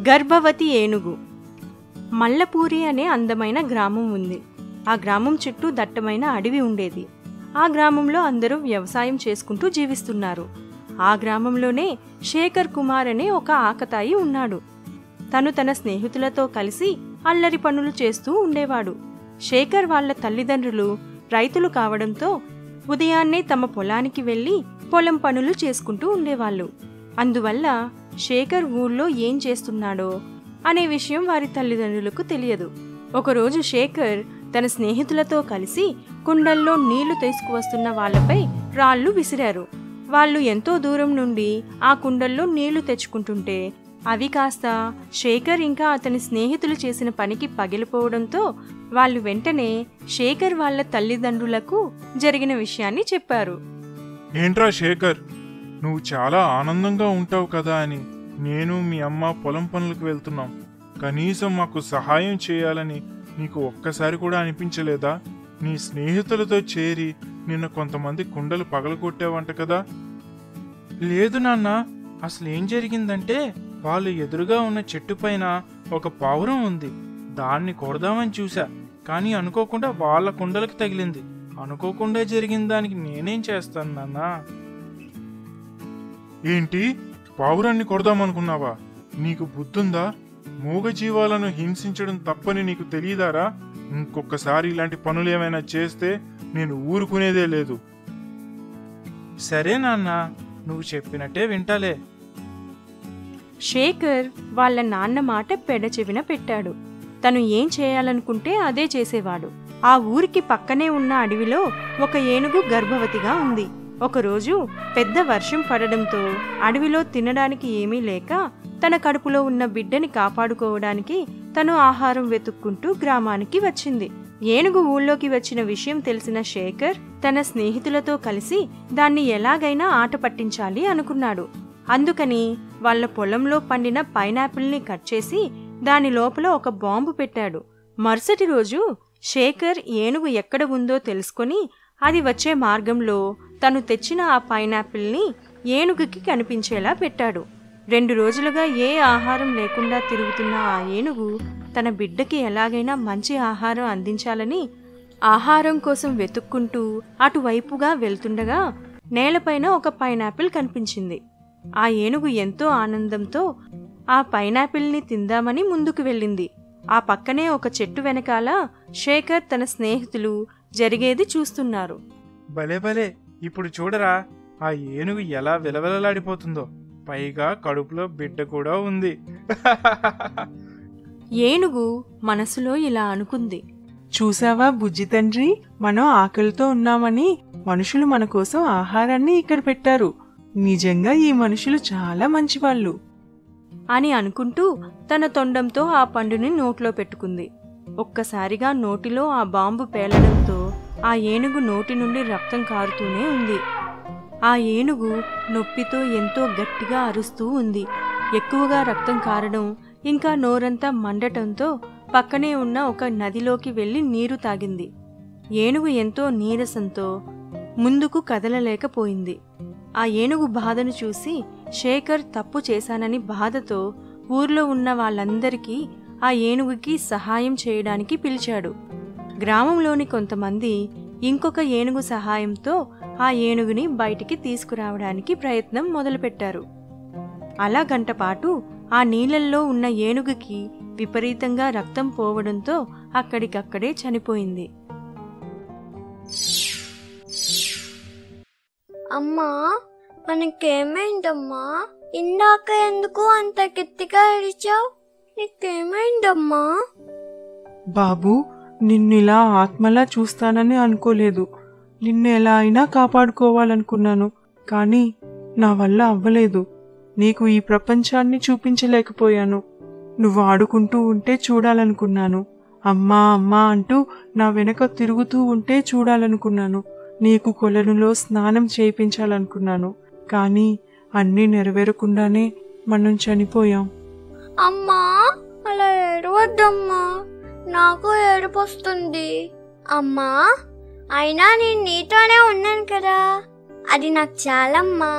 గర్భవతి ఏనుగు. మల్లపూరి అనే అందమైన గ్రామం ఉంది. ఆ గ్రామం చుట్టూ దట్టమైన అడవి ఉండేది. ఆ గ్రామంలో అందరూ వ్యవసాయం చేసుకుంటూ జీవిస్తున్నారు. ఆ గ్రామంలోనే శేఖర్ కుమార్ అనే ఒక ఆకతాయి ఉన్నాడు. తను తన స్నేహితులతో కలిసి అల్లరి పనులు చేస్తూ ఉండేవాడు. శేఖర్ వాళ్ళ తల్లిదండ్రులు రైతులు కావడంతో ఉదయాన్నే తమ పొలానికి వెళ్ళి పొలం పనులు చేసుకుంటూ ఉండేవాళ్ళు. అందువల్ల శేఖర్ ఊళ్ళో ఏం చేస్తున్నాడో అనే విషయం వారి తల్లిదండ్రులకు తెలియదు. ఒకరోజు శేఖర్ తన స్నేహితులతో కలిసి కుండల్లో నీళ్లు తీసుకువస్తున్న వాళ్లపై రాళ్లు విసిరారు. వాళ్ళు ఎంతో దూరం నుండి ఆ కుండల్లో నీళ్లు తెచ్చుకుంటుంటే అవి కాస్త శేఖర్ ఇంకా అతని స్నేహితులు చేసిన పనికి పగిలిపోవడంతో వాళ్ళు వెంటనే శేఖర్ వాళ్ళ తల్లిదండ్రులకు జరిగిన విషయాన్ని చెప్పారు. ఏంట్రా శేఖర్, నువ్వు చాలా ఆనందంగా ఉంటావు కదా అని నేను మీ అమ్మ పొలం పనులకు వెళ్తున్నాం. కనీసం మాకు సహాయం చేయాలని నీకు ఒక్కసారి కూడా అనిపించలేదా? నీ స్నేహితులతో చేరి నిన్న కొంతమంది కుండలు పగలగొట్టావంట కదా? లేదు నాన్న, అసలు ఏం జరిగిందంటే వాళ్ళు ఎదురుగా ఉన్న చెట్టు పైన ఒక పావురం ఉంది. దాన్ని కొడదామని చూసా, కానీ అనుకోకుండా వాళ్ళ కుండలకు తగిలింది. అనుకోకుండా జరిగిన దానికి నేనేం చేస్తాను నాన్న? ఏంటి, పావురాన్ని కొడదామనుకున్నావా? నీకు బుద్ధుందా? మూగజీవాలను హింసించడం తప్పని నీకు తెలియదారా? ఇంకొకసారి ఇలాంటి పనులు ఏమైనా చేస్తే నేను ఊరుకునేదే లేదు. సరే నాన్న, నువ్వు చెప్పినట్టే వింటాలే. శేఖర్ వాళ్ళ నాన్న మాట పెడచెవిన పెట్టాడు. తను ఏం చేయాలనుకుంటే అదే చేసేవాడు. ఆ ఊరికి పక్కనే ఉన్న అడవిలో ఒక ఏనుగు గర్భవతిగా ఉంది. ఒకరోజు పెద్ద వర్షం పడడంతో అడవిలో తినడానికి ఏమీ లేక తన కడుపులో ఉన్న బిడ్డని కాపాడుకోవడానికి తను ఆహారం వెతుక్కుంటూ గ్రామానికి వచ్చింది. ఏనుగు ఊళ్ళోకి వచ్చిన విషయం తెలిసిన శేఖర్ తన స్నేహితులతో కలిసి దాన్ని ఎలాగైనా ఆట పట్టించాలి అనుకున్నాడు. అందుకని వాళ్ళ పొలంలో పండిన పైనాపిల్ని కట్ చేసి దాని లోపల ఒక బాంబు పెట్టాడు. మరుసటి రోజు శేఖర్ ఏనుగు ఎక్కడ ఉందో తెలుసుకొని అది వచ్చే మార్గంలో తను తెచ్చిన ఆ పైనాపిల్ని ఏనుగుకి కనిపించేలా పెట్టాడు. 2 రోజులుగా ఏ ఆహారం లేకుండా తిరుగుతున్న ఆ ఏనుగు తన బిడ్డకి ఎలాగైనా మంచి ఆహారం అందించాలని ఆహారం కోసం వెతుక్కుంటూ అటువైపుగా వెళ్తుండగా నేలపైన ఒక పైనాపిల్ కనిపించింది. ఆ ఏనుగు ఎంతో ఆనందంతో ఆ పైనాపిల్ని తిందామని ముందుకు వెళ్ళింది. ఆ పక్కనే ఒక చెట్టు వెనకాల శేఖర్ తన స్నేహితులు జరిగేది చూస్తున్నారు. భలే భలే, ఇప్పుడు చూడరా ఆ ఏనుగు ఎలా విలవిలలాడిపోతుందో. పైగా కడుపులో బిడ్డ కూడా ఉంది. ఏనుగు మనసులో ఇలా అనుకుంది. చూసావా బుజ్జి తండ్రి, మనం ఆకలితో ఉన్నామని మనుషులు మన కోసం ఆహారాన్ని ఇక్కడ పెట్టారు. నిజంగా ఈ మనుషులు చాలా మంచివాళ్ళు అని అనుకుంటూ తన తొండంతో ఆ పండుని నోట్లో పెట్టుకుంది. ఒక్కసారిగా నోటిలో ఆ బాంబు పేలడంతో ఆ ఏనుగు నోటి నుండి రక్తం కారుతూనే ఉంది. ఆ ఏనుగు నొప్పితో ఎంతో గట్టిగా అరుస్తూ ఉంది. ఎక్కువగా రక్తం కారడం ఇంకా నోరంతా మండటంతో పక్కనే ఉన్న ఒక నదిలోకి వెళ్లి నీరు తాగింది. ఏనుగు ఎంతో నీరసంతో ముందుకు కదలలేకపోయింది. ఆ ఏనుగు బాధను చూసి శేఖర్ తప్పు చేశానని బాధతో ఊర్లో ఉన్న వాళ్ళందరికీ ఆ ఏనుగుకి సహాయం చేయడానికి పిలిచాడు. గ్రామంలోని కొంతమంది ఇంకొక ఏనుగు సహాయంతో ఆ ఏనుగుని బయటికి తీసుకురావడానికి ప్రయత్నం మొదలుపెట్టారు. అలా గంటపాటు ఆ నీళ్ళల్లో ఉన్న ఏనుగుకి విపరీతంగా రక్తం పోవడంతో అక్కడికక్కడే చనిపోయింది. అమ్మా, మనకేమైందమ్మా? ఇందాక ఎందుకు అంత గట్టిగా అరిచావు? నీకేమైందమ్మా? బాబు, నిన్నిలా ఆత్మలా చూస్తానని అనుకోలేదు. నిన్ను ఎలా అయినా కాపాడుకోవాలనుకున్నాను, కానీ నా వల్ల అవ్వలేదు. నీకు ఈ ప్రపంచాన్ని చూపించలేకపోయాను. నువ్వు ఆడుకుంటూ ఉంటే చూడాలనుకున్నాను. అమ్మా అమ్మా అంటూ నా వెనక తిరుగుతూ ఉంటే చూడాలనుకున్నాను. నీకు కొలనులో స్నానం చేయించాలనుకున్నాను, కానీ అన్నీ నెరవేరకుండానే మనం చనిపోయాం. అమ్మా, అలా ఏడవద్దమ్మా, నాకు ఏడుపొస్తుంది. అమ్మా, అయినా నేను నీతోనే ఉన్నాను కదా, అది నాకు చాలమ్మా.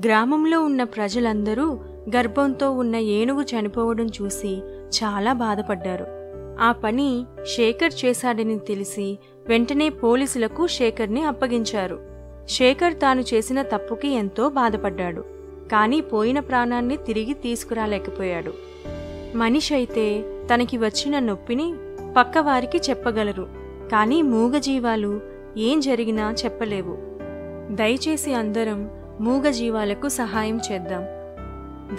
గ్రామంలో ఉన్న ప్రజలందరూ గర్భంతో ఉన్న ఏనుగు చనిపోవడం చూసి చాలా బాధపడ్డారు. ఆ పని శేఖర్ చేశాడని తెలిసి వెంటనే పోలీసులకు శేఖర్ని అప్పగించారు. శేఖర్ తాను చేసిన తప్పుకి ఎంతో బాధపడ్డాడు. కానీ పోయిన ప్రాణాన్ని తిరిగి తీసుకురాలేకపోయాడు. మనిషి అయితే తనకి వచ్చిన నొప్పిని పక్కవారికి చెప్పగలరు, కానీ మూగజీవాలు ఏం జరిగినా చెప్పలేవు. దయచేసి అందరం మూగజీవాలకు సహాయం చేద్దాం.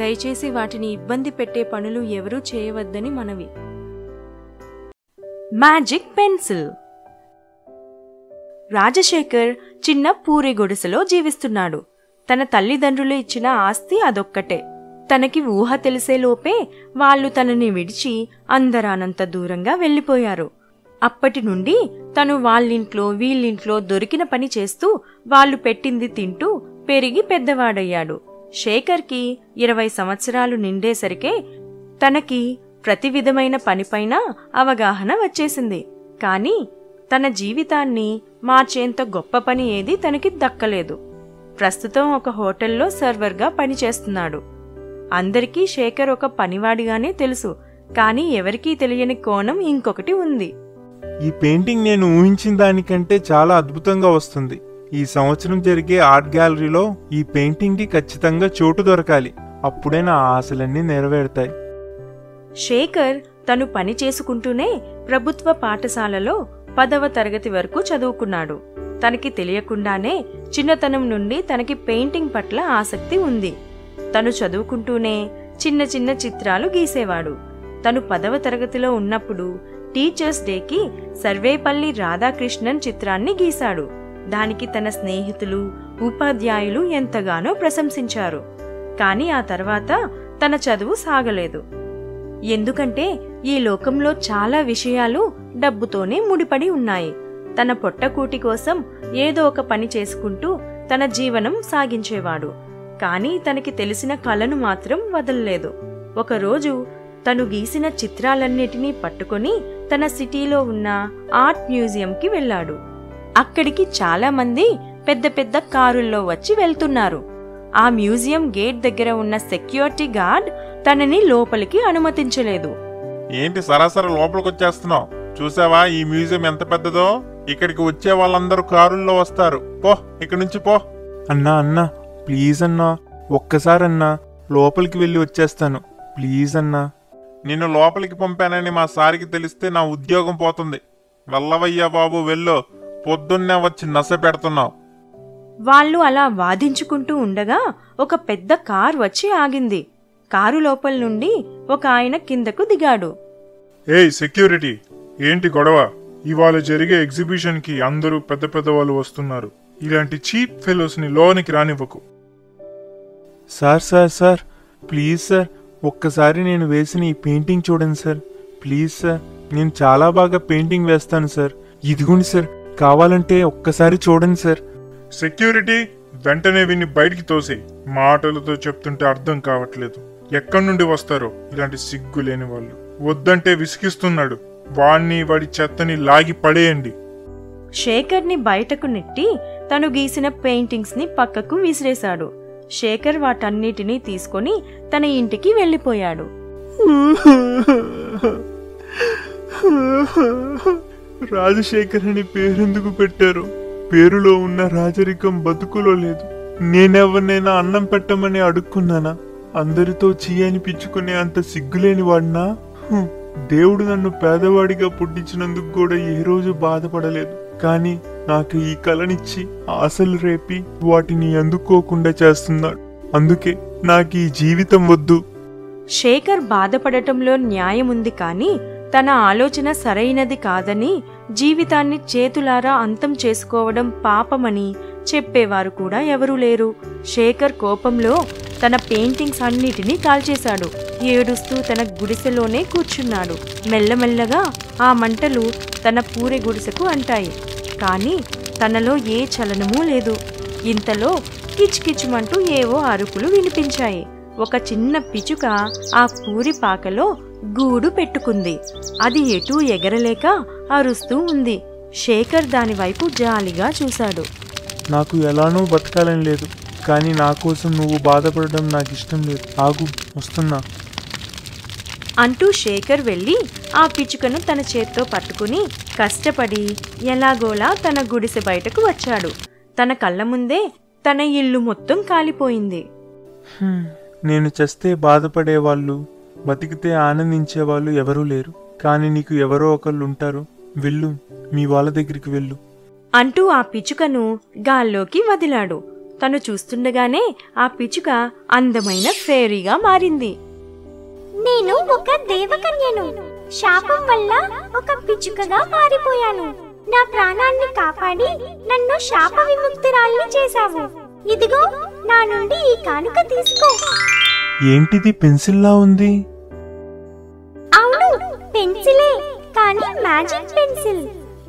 దయచేసి వాటిని ఇబ్బంది పెట్టే పనులు ఎవరూ చేయవద్దని మనవి. Magic pencil. రాజశేఖర్ చిన్న పూరి గుడిసెలో జీవిస్తున్నాడు. తన తల్లిదండ్రులు ఇచ్చిన ఆస్తి అదొక్కటే. తనకి ఊహ తెలిసేలోపే వాళ్ళు తనని విడిచి అందరానంత దూరంగా వెళ్ళిపోయారు. అప్పటి నుండి తను వాళ్ళింట్లో వీళ్ళింట్లో దొరికిన పని చేస్తూ వాళ్ళు పెట్టింది తింటూ పెరిగి పెద్దవాడయ్యాడు. శేఖర్కి 20 సంవత్సరాలు నిండేసరికే తనకి ప్రతి విధమైన పనిపైన అవగాహన వచ్చేసింది. కానీ తన జీవితాన్ని మార్చేంత గొప్ప పని ఏది తనకి దక్కలేదు. ప్రస్తుతం ఒక హోటల్లో సర్వర్గా పనిచేస్తున్నాడు. అందరికీ శేఖర్ ఒక పనివాడిగానే తెలుసు, కానీ ఎవరికీ తెలియని కోణం ఇంకొకటి ఉంది. ఈ పెయింటింగ్ నేను ఊహించిన దానికంటే చాలా అద్భుతంగా వస్తుంది. ఈ సంవత్సరం జరిగే ఆర్ట్ గ్యాలరీలో ఈ పెయింటింగ్కి ఖచ్చితంగా చోటు దొరకాలి. అప్పుడే నా ఆశలన్నీ నెరవేరుతాయి. శేఖర్ తను పని చేసుకుంటూనే ప్రభుత్వ పాఠశాలలో 10వ తరగతి వరకు చదువుకున్నాడు. తనకి తెలియకుండానే చిన్నతనం నుండి తనకి పెయింటింగ్ పట్ల ఆసక్తి ఉంది. తను చదువుకుంటూనే చిన్న చిన్న చిత్రాలు గీసేవాడు. తను 10వ తరగతిలో ఉన్నప్పుడు టీచర్స్ డేకి సర్వేపల్లి రాధాకృష్ణన్ చిత్రాన్ని గీశాడు. దానికి తన స్నేహితులు, ఉపాధ్యాయులు ఎంతగానో ప్రశంసించారు. కానీ ఆ తర్వాత తన చదువు సాగలేదు. ఎందుకంటే ఈ లోకంలో చాలా విషయాలు డబ్బుతోనే ముడిపడి ఉన్నాయి. తన పొట్టకూటి కోసం ఏదో ఒక పని చేసుకుంటూ తన జీవనం సాగించేవాడు. కానీ తనకి తెలిసిన కళను మాత్రం వదలలేదు. ఒకరోజు తను గీసిన చిత్రాలన్నిటినీ పట్టుకొని తన సిటీలో ఉన్న ఆర్ట్ మ్యూజియంకి వెళ్ళాడు. అక్కడికి చాలా మంది పెద్ద పెద్ద కారుల్లో వచ్చి వెళ్తున్నారు. ఆ మ్యూజియం గేట్ దగ్గర ఉన్న సెక్యూరిటీ గార్డ్ తనని లోపలికి అనుమతించలేదు. ఏంటి సరాసరి లోపలికి వచ్చేస్తున్నావు? చూసావా ఈ మ్యూజియం ఎంత పెద్దదో? ఇక్కడికి వచ్చే వాళ్ళందరూ కారుల్లో వస్తారు. పో, ఇక్కడి నుంచి పో. అన్నా అన్నా ప్లీజ్ అన్నా, ఒక్కసారన్నా లోపలికి వెళ్ళి వచ్చేస్తాను ప్లీజ్ అన్నా. నిన్ను లోపలికి పంపానని మా సారికి తెలిస్తే నా ఉద్యోగం పోతుంది. వెళ్ళవయ్యా బాబు, వెళ్ళు. పొద్దున్నే వచ్చి నస పెడుతున్నావు. వాళ్ళు అలా వాదించుకుంటూ ఉండగా ఒక పెద్ద కార్ వచ్చి ఆగింది. కారు లోపల నుండి ఒక ఆయన కిందకు దిగాడు. ఏయ్ సెక్యూరిటీ, ఏంటి గొడవ? ఇవాళ జరిగే ఎగ్జిబిషన్ కి అందరూ పెద్ద పెద్ద వాళ్ళు వస్తున్నారు. ఇలాంటి చీప్ ఫెలోస్ ని లోనికి రానివ్వకు. Sir sir sir please sir, ఒక్కసారి నేను వేసిన ఈ పెయింటింగ్ చూడండి సార్ ప్లీజ్ సార్. నేను చాలా బాగా పెయింటింగ్ వేస్తాను సార్. ఇదిగోండి సార్, కావాలంటే ఒక్కసారి చూడండి సార్. సెక్యూరిటీ, వెంటనే విని బయటికి తోసే. మాటలతో చెప్తుంటే అర్థం కావట్లేదు. ఎక్కడి నుండి వస్తారో ఇలాంటి సిగ్గు లేని వాళ్ళు. వద్దంటే విసిగిస్తున్నాడు. వాణ్ణి వాడి చెత్తని లాగి పడేయండి. శేఖర్ని బయటకు నెట్టి తను గీసిన పెయింటింగ్స్ ని పక్కకు విసిరేశాడు. శేఖర్ వాటన్నిటినీ తీసుకొని తన ఇంటికి వెళ్ళిపోయాడు. రాజశేఖర్ అని పేరెందుకు పెట్టారు? పేరులో ఉన్న రాజరికం బతుకులో లేదు. నేనెవరినైనా అన్నం పెట్టమని అడుక్కున్నానా? అందరితో చీ అనిపించుకునే అంత సిగ్గులేని వాడినా? దేవుడు నన్ను పేదవాడిగా పుట్టించినందుకు కూడా ఏ రోజు బాధపడలేదు. కానీ నాకు ఈ కళనిచ్చి ఆశలు రేపి వాటిని అందుకోకుండా చేస్తున్నాడు. అందుకే నాకు ఈ జీవితం వద్దు. శేఖర్ బాధపడటంలో న్యాయముంది, కానీ తన ఆలోచన సరైనది కాదని, జీవితాన్ని చేతులారా అంతం చేసుకోవడం పాపమని చెప్పేవారు కూడా ఎవరూ లేరు. శేఖర్ కోపంలో తన పెయింటింగ్స్ అన్నిటినీ కాల్చేశాడు. ఏడుస్తూ తన గుడిసెలోనే కూర్చున్నాడు. మెల్లమెల్లగా ఆ మంటలు తన పూరి గుడిసెకు అంటాయి. కానీ తనలో ఏ చలనమూ లేదు. ఇంతలో కిచ్కిచ్చుమంటూ ఏవో అరుపులు వినిపించాయి. ఒక చిన్న పిచుక ఆ పూరి పాకలో గూడు పెట్టుకుంది. అది ఎటూ ఎగరలేక అరుస్తూ ఉంది. శేఖర్ దానివైపు జాలిగా చూశాడు. నాకు ఎలానో బతకాలని లేదు. కానీ నా కోసం నువ్వు బాధపడడం నాకు ఇష్టం లేదు. ఆగు, వస్తున్నా. అంటూ శేఖర్ వెళ్ళి ఆ పిచ్చుకను తన చేత్తో పట్టుకుని కష్టపడి ఎలాగోలా తన గుడిసె బయటకు వచ్చాడు. తన కళ్ళ ముందే తన ఇల్లు మొత్తం కాలిపోయింది. నేను చస్తే బాధపడేవాళ్ళు, బతికితే ఆనందించేవాళ్ళు ఎవరూ లేరు. కానీ నీకు ఎవరో ఒకళ్ళు ఉంటారు. వెళ్ళు, మీ వాళ్ళ దగ్గరికి వెళ్ళు అంటూ ఆ పిచ్చుకను గాల్లోకి వదిలాడు. తను చూస్తుండగానే ఆ పిచ్చుక అందమైన ఫేరీగా మారింది. నేను ఒక దేవకన్యను. శాపం వల్ల ఒక పిచ్చుకగా మారిపోయాను. నా ప్రాణాన్ని కాపాడి నన్ను శాప విముక్తురాల్ని చేశావు. ఇదిగో నా నుండి ఈ కానుక తీసుకో. ఏంటిది, పెన్సిల్లా ఉంది? అవును, పెన్సిలే, కానీ మ్యాజిక్ పెన్సిల్.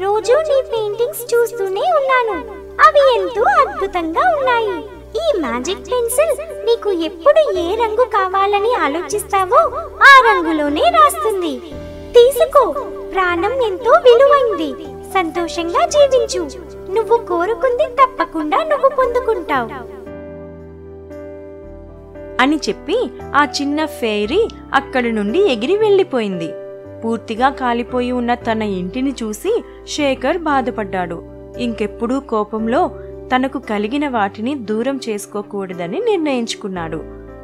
రోజు నీ పెయింటింగ్స్ చూస్తూనే ఉన్నాను. అవి ఎంతో అద్భుతంగా ఉన్నాయి. ఈ మ్యాజిక్ పెన్సిల్ నీకు ఎప్పుడు ఏ రంగు కావాలని ఆలోచిస్తావో ఆ రంగులోనే రాస్తుంది. తీసుకో, ప్రాణం ఎంతో విలువైంది. సంతోషంగా జీవించు. నువ్వు కోరుకుంది తప్పకుండా నువ్వు పొందుకుంటావు అని చెప్పి ఆ చిన్న ఫెయిరీ అక్కడి నుండి ఎగిరి వెళ్ళిపోయింది. పూర్తిగా కాలిపోయి ఉన్న తన ఇంటిని చూసి శేఖర్ బాధపడ్డాడు. ఇంకెప్పుడూ కోపంలో తనకు కలిగిన వాటిని దూరం చేసుకోకూడదని నిర్ణయించుకున్నాడు.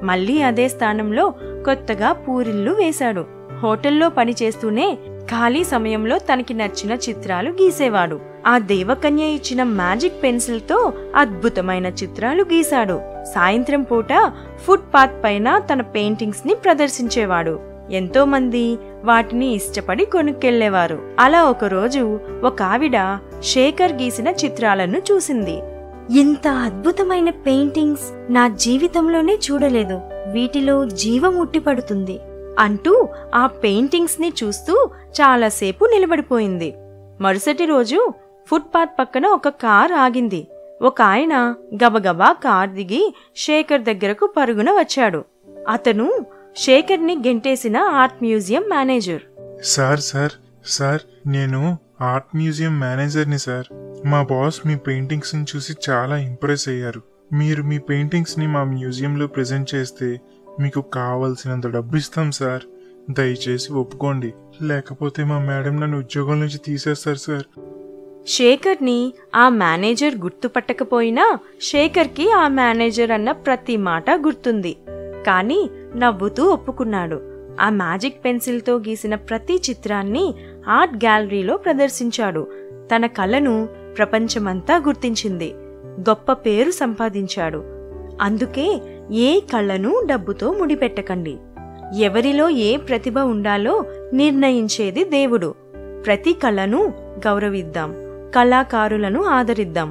మళ్ళీ అదే స్థానంలో కొత్తగా పూరిళ్లు వేశాడు. హోటల్లో పనిచేస్తూనే ఖాళీ సమయంలో తనకి నచ్చిన చిత్రాలు గీసేవాడు. ఆ దేవకన్య ఇచ్చిన మ్యాజిక్ పెన్సిల్ తో అద్భుతమైన చిత్రాలు గీశాడు. సాయంత్రం పూట ఫుట్ పాత్ పైన తన పెయింటింగ్స్ ని ప్రదర్శించేవాడు. ఎంతో మంది వాటిని ఇష్టపడి కొనుక్కెళ్లేవారు. అలా ఒకరోజు ఒక ఆవిడ శేఖర్ గీసిన చిత్రాలను చూసింది. ఇంత అద్భుతమైన పెయింటింగ్స్ నా జీవితంలోనే చూడలేదు. వీటిలో జీవం ఉట్టిపడుతుంది అంటూ ఆ పెయింటింగ్స్ ని చూస్తూ చాలాసేపు నిలబడిపోయింది. మరుసటి రోజు ఫుట్పాత్ పక్కన ఒక కార్ ఆగింది. ఒక ఆయన గబగబా కార్ దిగి శేఖర్ దగ్గరకు పరుగున వచ్చాడు. అతను శేఖర్ ని గెంటేసిన ఆర్ట్ మ్యూజియం మేనేజర్. సార్ నేను ఆర్ట్ మ్యూజియం మేనేజర్ని సార్. మా బాస్ మీ పెయింటింగ్స్ ని చూసి చాలా ఇంప్రెస్ అయ్యారు. మీరు మీ పెయింటింగ్స్ ని మా మ్యూజియంలో ప్రెజెంట్ చేస్తే మీకు కావలసినంత డబ్బు ఇస్తాం సార్. దయచేసి ఒప్పుకోండి, లేకపోతే మా మేడం నన్ను ఉద్యోగం నుంచి తీసేస్తారు సార్. శేఖర్ ని ఆ మేనేజర్ గుర్తుపట్టకపోయినా శేఖర్ కి ఆ మేనేజర్ అన్న ప్రతి మాట గుర్తుంది. కానీ నవ్వుతూ ఒప్పుకున్నాడు. ఆ మ్యాజిక్ పెన్సిల్ తో గీసిన ప్రతి చిత్రాన్ని ఆర్ట్ గ్యాలరీలో ప్రదర్శించాడు. తన కళను ప్రపంచమంతా గుర్తించింది. గొప్ప పేరు సంపాదించాడు. అందుకే ఏ కళను డబ్బుతో ముడిపెట్టకండి. ఎవరిలో ఏ ప్రతిభ ఉండాలో నిర్ణయించేది దేవుడు. ప్రతి కళను గౌరవిద్దాం, కళాకారులను ఆదరిద్దాం.